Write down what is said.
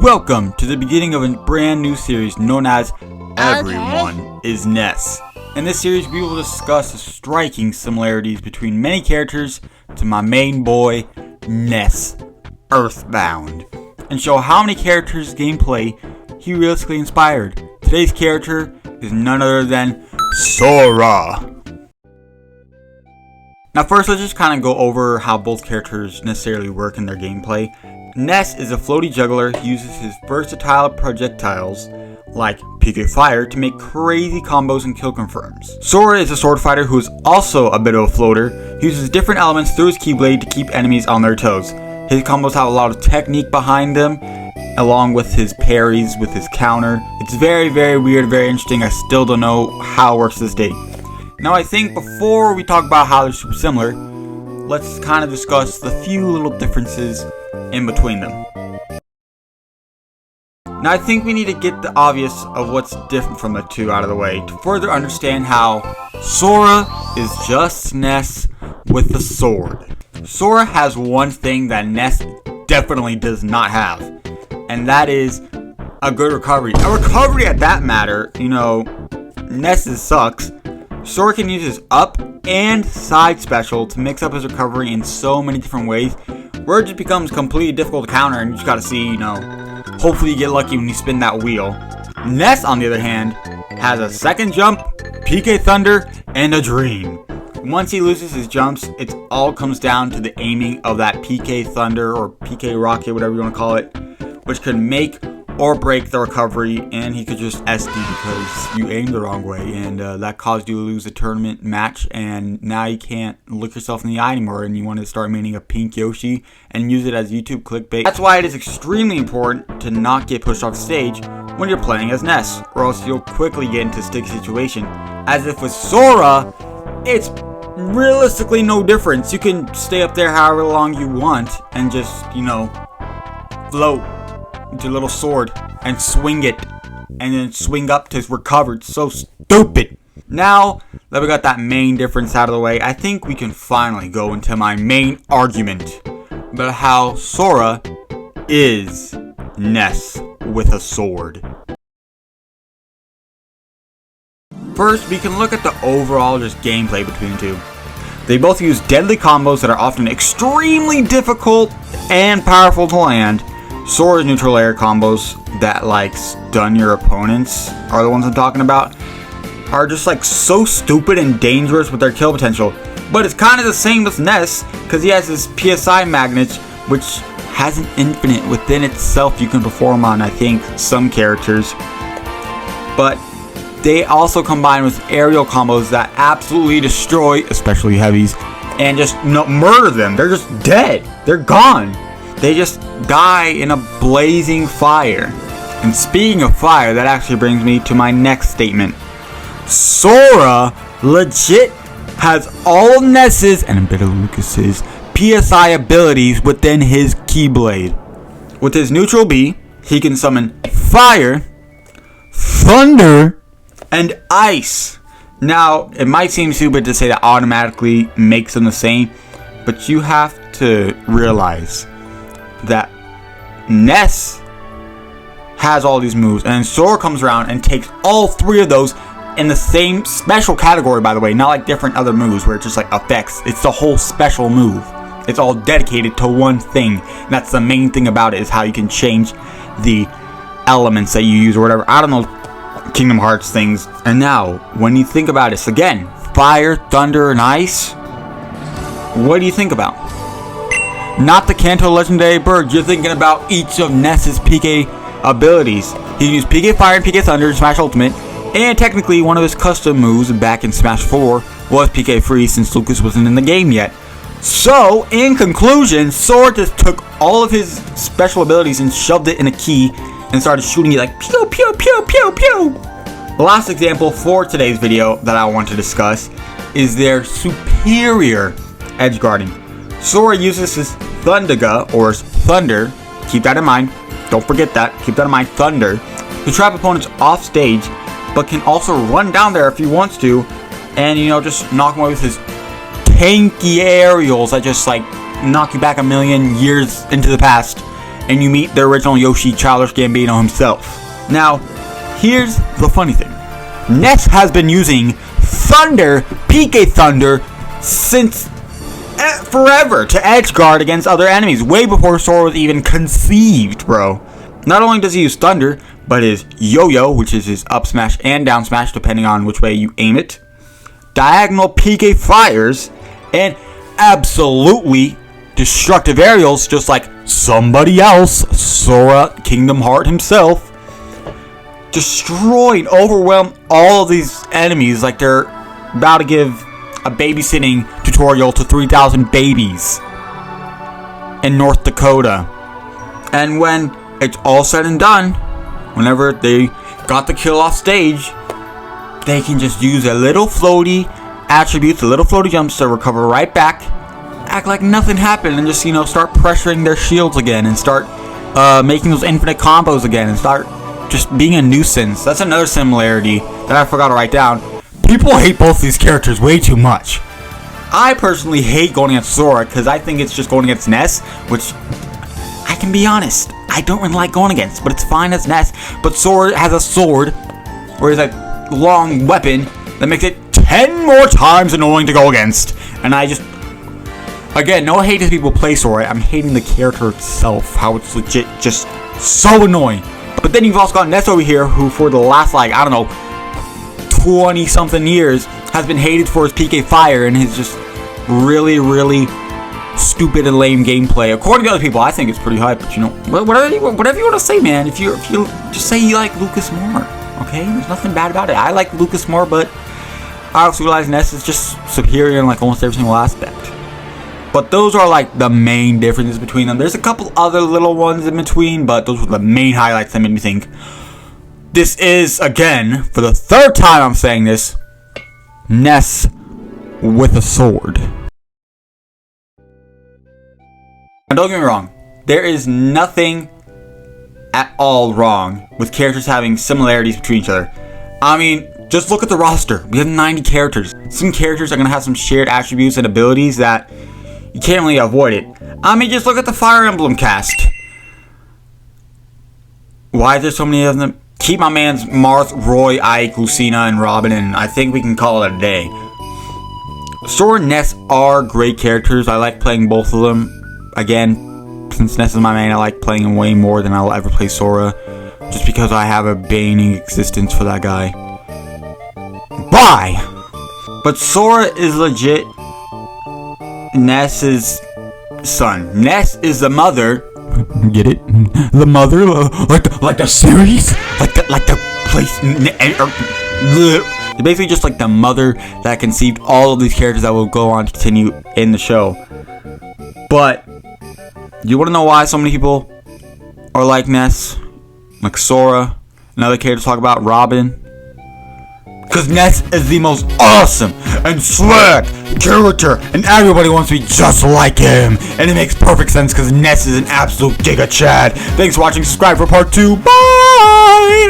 Welcome to the beginning of a brand new series known as Everyone is Ness. In this series, we will discuss the striking similarities between many characters to my main boy, Ness, Earthbound, and show how many characters' gameplay he realistically inspired. Today's character is none other than Sora. Now first, let's just kind of go over how both characters necessarily work in their gameplay. Ness is a floaty juggler who uses his versatile projectiles, like PK Fire, to make crazy combos and kill confirms. Sora is a sword fighter who is also a bit of a floater. He uses different elements through his Keyblade to keep enemies on their toes. His combos have a lot of technique behind them, along with his parries with his counter. It's very weird, very interesting. I still don't know how it works to this day. Now I think before we talk about how they're super similar, let's kind of discuss the few little differences in between them. Now I think we need to get the obvious of what's different from the two out of the way to further understand how Sora is just Ness with a sword. Sora has one thing that Ness definitely does not have, and that is a good recovery. A recovery at that matter, Ness's sucks. Sora can use his up and side special to mix up his recovery in so many different ways, where it just becomes completely difficult to counter, and you just gotta see, hopefully you get lucky when you spin that wheel. Ness, on the other hand, has a second jump, PK Thunder, and a dream. Once he loses his jumps, it all comes down to the aiming of that PK Thunder or PK Rocket, whatever you want to call it, which could make or break the recovery, and he could just SD because you aimed the wrong way, and that caused you to lose a tournament match, and now you can't look yourself in the eye anymore, and you want to start maining a pink Yoshi and use it as YouTube clickbait. That's why it is extremely important to not get pushed off stage when you're playing as Ness, or else you'll quickly get into a sticky situation. As if with Sora, it's realistically no difference. You can stay up there however long you want and just, float with your little sword and swing it, and then swing up to recover. It's so stupid. Now that we got that main difference out of the way, I think we can finally go into my main argument about how Sora is Ness with a sword. First, we can look at the overall just gameplay between the two. They both use deadly combos that are often extremely difficult and powerful to land. Sora's neutral air combos that stun your opponents are the ones I'm talking about, are just so stupid and dangerous with their kill potential. But it's kind of the same with Ness, because he has his PSI magnets, which has an infinite within itself you can perform on, I think, some characters. But they also combine with aerial combos that absolutely destroy, especially heavies, and just murder them. They're just dead. They're gone. They just die in a blazing fire. And speaking of fire, that actually brings me to my next statement. Sora legit has all of Ness's and a bit of Lucas's PSI abilities within his Keyblade. With his neutral B, he can summon fire, thunder, and ice. Now, it might seem stupid to say that automatically makes them the same, but you have to realize that Ness has all these moves, and then Sora comes around and takes all three of those in the same special category, by the way, not like different other moves where it's just effects. It's the whole special move. It's all dedicated to one thing. And that's the main thing about it, is how you can change the elements that you use or whatever. I don't know, Kingdom Hearts things. And now, when you think about this again, fire, thunder, and ice, what do you think about? Not the Kanto Legendary Bird. You're thinking about each of Ness's PK abilities. He used PK Fire and PK Thunder in Smash Ultimate, and technically one of his custom moves back in Smash 4 was PK Freeze, since Lucas wasn't in the game yet. So, in conclusion, Sora just took all of his special abilities and shoved it in a key and started shooting it like pew pew pew pew pew. The last example for today's video that I want to discuss is their superior edge guarding. Sora uses his Thundaga, or his Thunder, keep that in mind, don't forget that, keep that in mind, Thunder, to trap opponents off stage, but can also run down there if he wants to, and just knock them away with his tanky aerials that just knock you back a million years into the past and you meet the original Yoshi, Childish Gambino himself. Now, here's the funny thing. Ness has been using Thunder, PK Thunder, since forever to edge guard against other enemies, way before Sora was even conceived, bro. Not only does he use Thunder, but his Yo-Yo, which is his up smash and down smash, depending on which way you aim it, diagonal PK fires, and absolutely destructive aerials, just like somebody else, Sora Kingdom Heart himself, destroy and overwhelm all of these enemies like they're about to give a babysitting tutorial to 3,000 babies in North Dakota. And when it's all said and done, whenever they got the kill off stage, they can just use a little floaty attributes, a little floaty jumps to recover right back, act like nothing happened, and just, start pressuring their shields again, and start making those infinite combos again, and start just being a nuisance. That's another similarity that I forgot to write down. People hate both these characters way too much. I personally hate going against Sora because I think it's just going against Ness, which I can be honest, I don't really like going against, but it's fine as Ness. But Sora has a sword, or is a long weapon that makes it 10 more times annoying to go against. And I just, again, no hate to people play Sora. I'm hating the character itself, how it's legit just so annoying. But then you've also got Ness over here, who for the last, 20 something years has been hated for his PK Fire and his just really, really stupid and lame gameplay. According to other people, I think it's pretty hype, but whatever you want to say, man. If you just say you like Lucas more, okay? There's nothing bad about it. I like Lucas more, but I also realize Ness is just superior in almost every single aspect. But those are the main differences between them. There's a couple other little ones in between, but those were the main highlights that made me think. This is, again, for the third time I'm saying this, Ness with a sword. Now don't get me wrong, there is nothing at all wrong with characters having similarities between each other. I mean, just look at the roster. We have 90 characters. Some characters are going to have some shared attributes and abilities that you can't really avoid it. I mean, just look at the Fire Emblem cast. Why is there so many of them? Keep my man's Marth, Roy, Ike, Lucina, and Robin, and I think we can call it a day. Sora and Ness are great characters. I like playing both of them. Again, since Ness is my main, I like playing him way more than I'll ever play Sora. Just because I have a baning existence for that guy. Bye! But Sora is legit Ness's son. Ness is the mother. Get it? The mother? Like the series? Like the place? Basically just like the mother that conceived all of these characters that will go on to continue in the show. But you want to know why so many people are like Ness? Like Sora? Another character to talk about, Robin? Because Ness is the most awesome and swag character, and everybody wants to be just like him. And it makes perfect sense because Ness is an absolute Giga Chad. Thanks for watching. Subscribe for part 2. Bye!